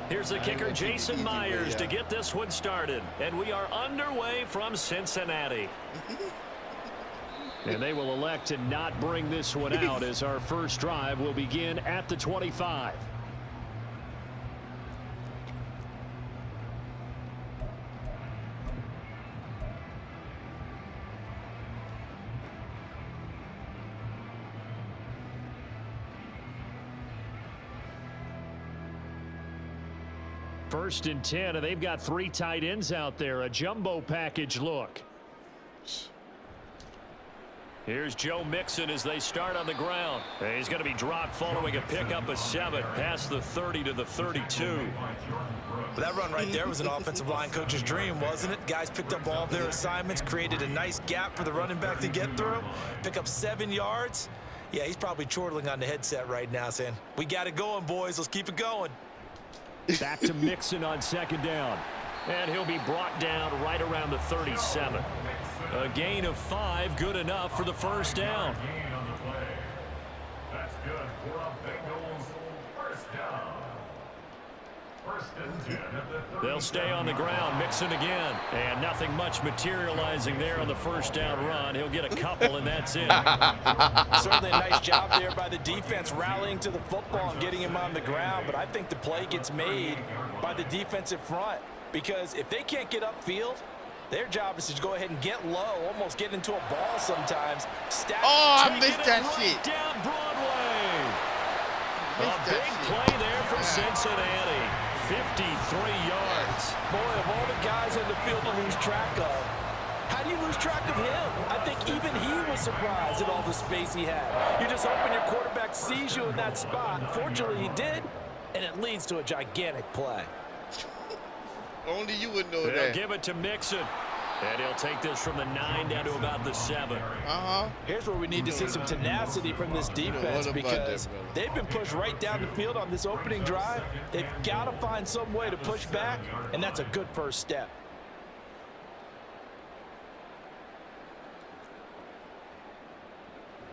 Here's the kicker, Jason Myers, to get this one started. And we are underway from Cincinnati. And they will elect to not bring this one out as our first drive will begin at the 25. First and 10, and they've got 3 tight ends out there. A jumbo package look. Here's Joe Mixon as they start on the ground. He's going to be dropped following a pickup of 7 past the 30 to the 32. That run right there was an offensive line coach's dream, wasn't it? Guys picked up all of their assignments, created a nice gap for the running back to get through, pick up 7 yards. Yeah, he's probably chortling on the headset right now saying, we got it going, boys. Let's keep it going. Back to Mixon on second down. And he'll be brought down right around the 37. A gain of 5, good enough for the first down. That's good for a Bengals first down. First and 10 at the 30. They'll stay on the ground. Mixon again. And nothing much materializing there on the first down run. He'll get a couple, and that's it. Certainly a nice job there by the defense rallying to the football and getting him on the ground. But I think the play gets made by the defensive front because if they can't get upfield, their job is to go ahead and get low, almost get into a ball sometimes. Stack, I missed that right shit. Down Broadway. A big play there for Cincinnati. 53 yards. Boy, of all the guys on the field to lose track of, how do you lose track of him? I think even he was surprised at all the space he had. You're just hoping your quarterback sees you in that spot. Fortunately, he did, and it leads to a gigantic play. Only you would know They'll that. give it to Mixon. And he'll take this from the 9 down to about the 7. Here's where we need to see some tenacity from this defense because they've been pushed right down the field on this opening drive. They've got to find some way to push back, and that's a good first step.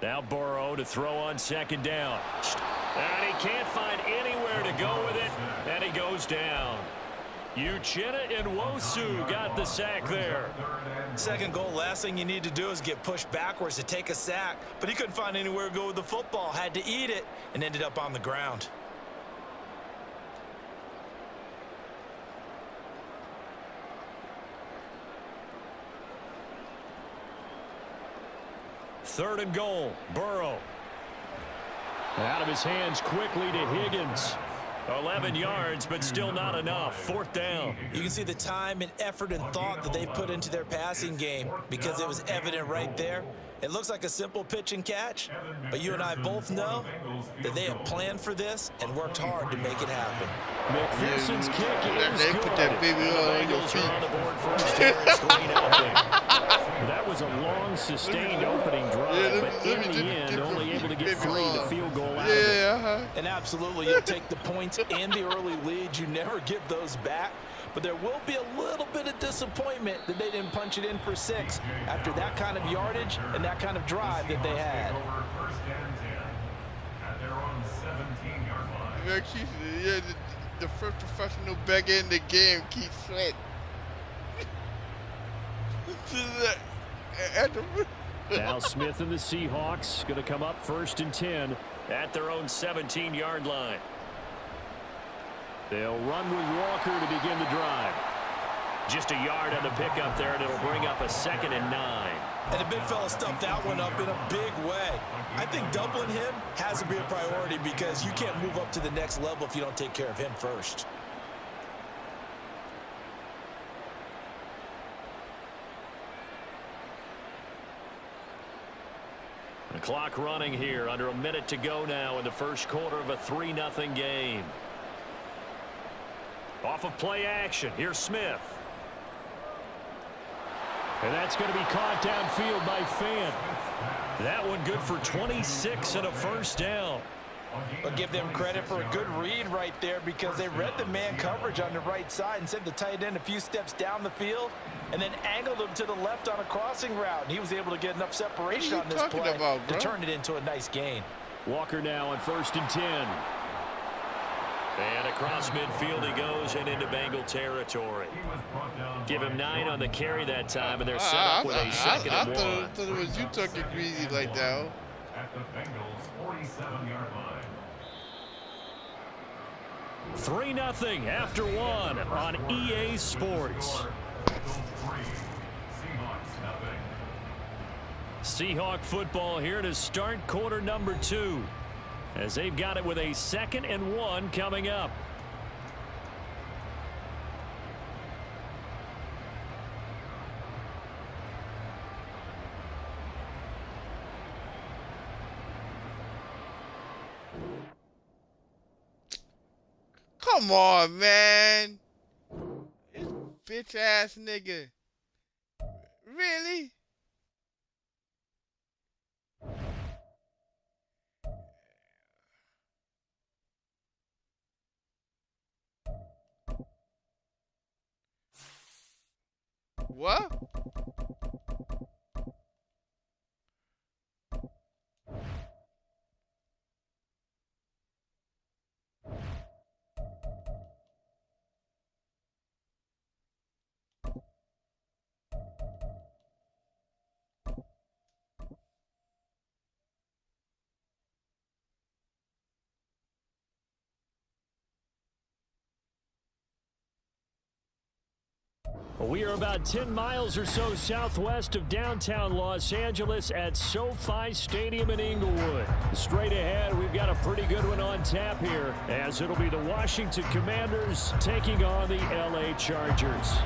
Now Burrow to throw on second down. And he can't find anywhere to go with it, and he goes down. Ejayr26show got the sack there. Second goal, last thing you need to do is get pushed backwards to take a sack. But he couldn't find anywhere to go with the football, had to eat it, and ended up on the ground. Third and goal, Burrow. Out of his hands quickly to Higgins. 11 yards, but still not enough. Fourth down. You can see the time and effort and thought that they put into their passing game because it was evident right there. It looks like a simple pitch and catch, but you and I both know that they have planned for this and worked hard to make it happen. McPherson's kick is They good. put that baby on your Bengals feet. are on the board first here. It's 3-0. That was a long, sustained opening drive, but in the end, only able to get 3 the field goal out of it. And absolutely, you'll take the points and the early lead. You never give those back. But there will be a little bit of disappointment that they didn't punch it in for 6 after that kind of yardage and that kind of drive that they had. Yeah, the first professional back in the game, Keith Sweat. Now Smith and the Seahawks going to come up first and 10 at their own 17-yard line. They'll run with Walker to begin the drive. Just a yard on the pickup there, and it'll bring up a 2nd and 9. And the big fella stuffed that one up in a big way. I think doubling him has to be a priority because you can't move up to the next level if you don't take care of him first. The clock running here, under a minute to go now in the first quarter of a 3-0 game. Off of play action, here's Smith. And that's going to be caught downfield by Fant. That one good for 26 and a first down. I'll give them credit for a good read right there because they read the man coverage on the right side and sent the tight end a few steps down the field and then angled him to the left on a crossing route. And he was able to get enough separation on this play to turn it into a nice gain. Walker now on 1st and 10. And across midfield he goes and into Bengal territory. Give him 9 on the carry that time, and they're set up with a second and 1. I thought it was you talking greasy like that. At the Bengals' 47-yard line. 3-0 after 1 on EA Sports. Seahawk football here to start quarter number 2, as they've got it with a 2nd and 1 coming up. Come on, man. This bitch ass nigga. Really? What? We are about 10 miles or so southwest of downtown Los Angeles at SoFi Stadium in Inglewood. Straight ahead, we've got a pretty good one on tap here, as it'll be the Washington Commanders taking on the LA Chargers.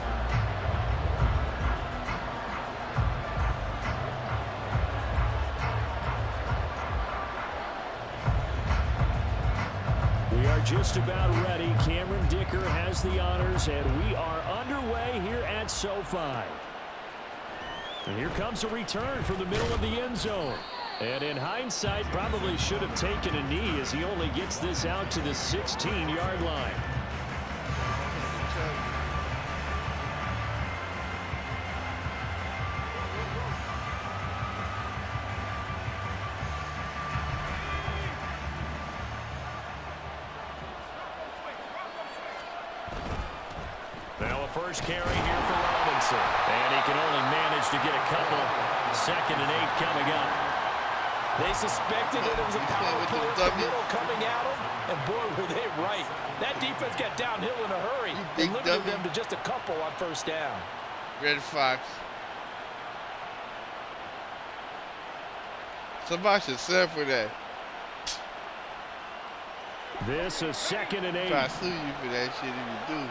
We are just about ready. Cameron Dicker has the honors, and we are underway here at SoFi. And here comes a return from the middle of the end zone. And in hindsight, probably should have taken a knee, as he only gets this out to the 16-yard line. First carry here for Robinson. And he can only manage to get a couple. 2nd and 8 coming up. They suspected that it was a power play with the middle coming at them, and boy, were they right. That defense got downhill in a hurry and limited them to just a couple on first down. Red Fox. Somebody should sell for that. This is 2nd and 8. Try to sue you for that shit if you do.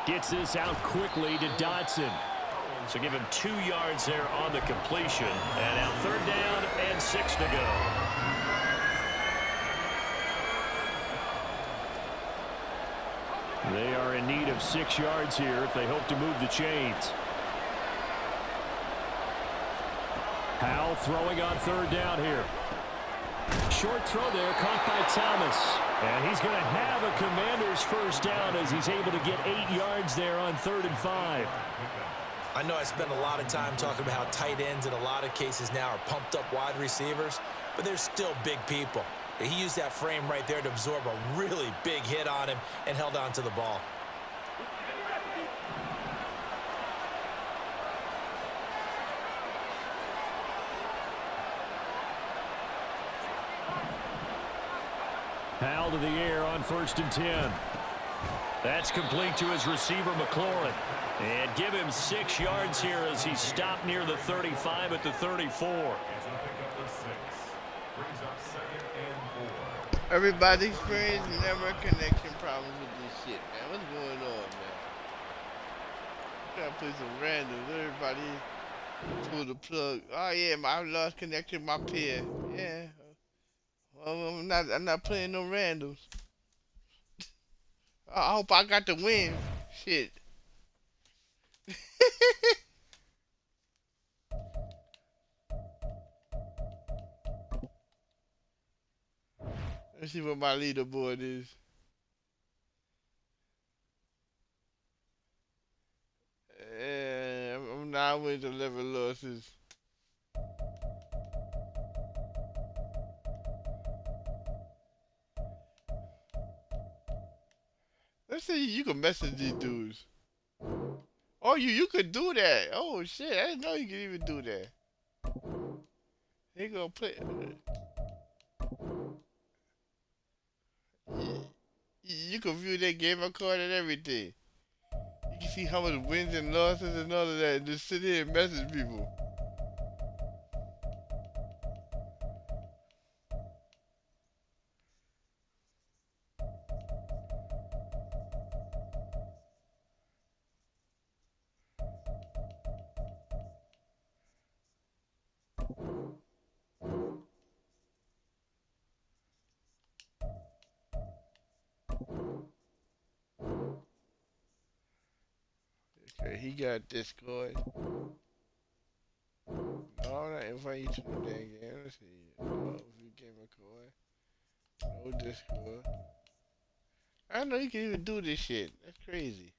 Gets this out quickly to Dotson. So give him 2 yards there on the completion. And now 3rd down and 6 to go. They are in need of 6 yards here if they hope to move the chains. Powell throwing on 3rd down here. Short throw there, caught by Thomas. And he's going to have a Commander's first down as he's able to get 8 yards there on 3rd and 5. I know I spend a lot of time talking about how tight ends in a lot of cases now are pumped up wide receivers, but they're still big people. He used that frame right there to absorb a really big hit on him and held on to the ball. Powell to the air on 1st and 10. That's complete to his receiver, McLaurin. And give him 6 yards here as he stopped near the 35 at the 34. Everybody experiencing network connection problems with this shit, man. What's going on, man? Trying to play some randoms. Everybody pull the plug. Oh yeah, I lost connection with my peer. Yeah. Well, I'm not playing no randoms. I hope I got the win. Shit. Let's see what my leaderboard is. I'm 9 wins, 11 losses. Let's see, you can message these dudes. Oh, you could do that. Oh shit, I didn't know you could even do that. They gonna play. You can view their gamer card and everything. You can see how much wins and losses and all of that. And just sit here and message people. Okay, he got Discord. No, I'm not inviting you to the damn game. Let's see. No, view gamer card. No Discord. I didn't know you can even do this shit. That's crazy.